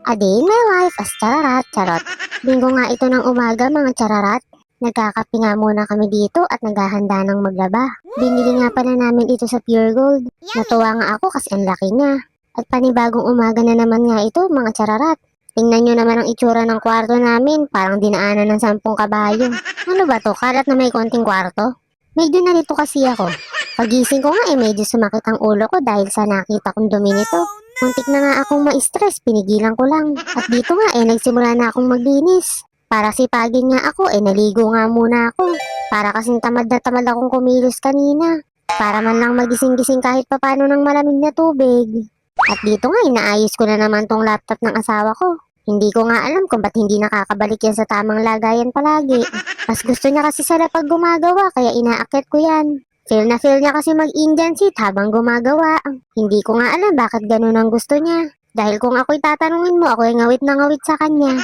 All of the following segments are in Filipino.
A day in my life as chararat, charot. Linggo nga ito ng umaga mga chararat. Nagkakape nga muna kami dito at naghahanda ng maglaba. Binili nga pala namin ito sa Pure Gold. Natuwa nga ako kasi ang laki niya. At panibagong umaga na naman nga ito mga chararat. Tingnan nyo naman ang itsura ng kwarto namin, parang dinaanan ng 10 kabayo. Ano ba to? Kalat na may konting kwarto? Medyo nalito kasi ako. Pagising ko nga medyo sumakit ang ulo ko dahil sa nakita kong dumi nito. Muntik na nga akong ma-stress, pinigilan ko lang. At dito nga nagsimula na akong maglinis. Para sipagin nga ako naligo nga muna ako. Para kasing tamad na tamad akong kumilos kanina. Para man lang magising-gising kahit papano ng malamig na tubig. At dito nga inaayos ko na naman tong laptop ng asawa ko. Hindi ko nga alam kung ba't hindi nakakabalik yan sa tamang lagayan palagi. Mas gusto niya kasi sa lapag gumagawa kaya inaakyat ko yan. Feel na feel niya kasi mag-Indian seat habang gumagawa. Hindi ko nga alam bakit ganun ang gusto niya. Dahil kung ako'y tatanungin mo, ako'y ngawit na ngawit sa kanya.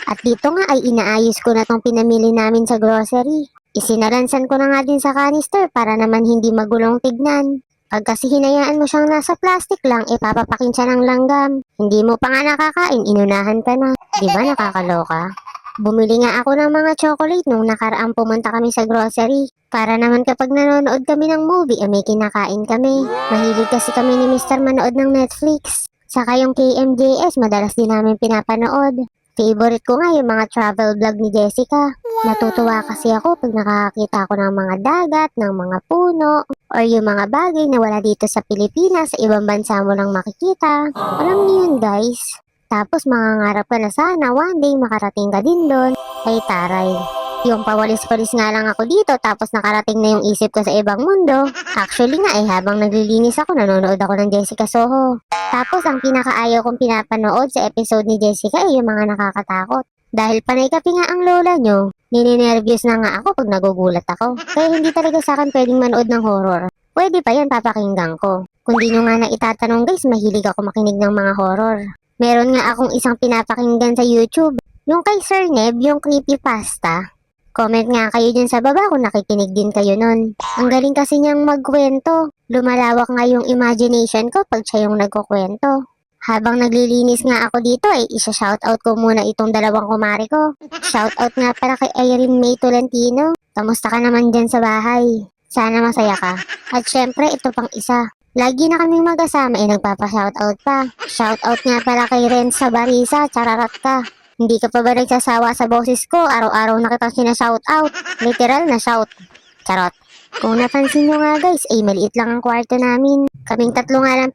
At dito nga ay inaayos ko na tong pinamili namin sa grocery. Isinalansan ko na nga din sa canister para naman hindi magulong tignan. Pag kasi hinayaan mo siyang nasa plastic lang, papapakin siya ng langgam. Hindi mo pa nga nakakain, inunahan ka na. Diba nakakaloka? Bumili nga ako ng mga chocolate nung nakaraang pumunta kami sa grocery. Para naman kapag nanonood kami ng movie, may kinakain kami. Mahilig kasi kami ni Mr. manood ng Netflix. Saka yung KMJS, madalas din namin pinapanood. Favorite ko nga yung mga travel vlog ni Jessica. Natutuwa kasi ako pag nakakita ako ng mga dagat, ng mga puno, or yung mga bagay na wala dito sa Pilipinas, sa ibang bansa mo lang makikita. Alam niyo yun guys. Tapos mangangarap ka na sana one day makarating ka din doon. Ay taray. Yung pawalis-walis nga lang ako dito tapos nakarating na yung isip ko sa ibang mundo. Actually nga habang naglilinis ako nanonood ako ng Jessica Soho. Tapos ang pinakaayaw kong pinapanood sa episode ni Jessica yung mga nakakatakot. Dahil panay kapi nga ang lola nyo, nininervyos na nga ako pag nagugulat ako. Kaya hindi talaga sa akin pwedeng manood ng horror. Pwede pa yan papakinggan ko. Kung di nyo nga na itatanong guys, mahilig ako makinig ng mga horror. Meron nga akong isang pinapakinggan sa YouTube. Yung kay Sir Neb, yung creepypasta. Comment nga kayo dyan sa baba kung nakikinig din kayo nun. Ang galing kasi niyang magkwento. Lumalawak nga yung imagination ko pag siya yung nagkukwento. Habang naglilinis nga ako dito isa-shoutout ko muna itong dalawang kumari ko. Shoutout nga para kay Irene May Tolentino. Kamusta ka naman dyan sa bahay? Sana masaya ka. At syempre ito pang isa. Lagi na kaming mag-asama nagpapa-shoutout pa. Shoutout nga para kay Ren Sabarisa, chararat ka. Hindi ka pa ba nagsasawa sa boses ko? Araw-araw na kitang sinashoutout. Literal na shout. Charot. Kung napansin nyo nga guys, maliit lang ang kwarto namin. Kaming tatlo nga lang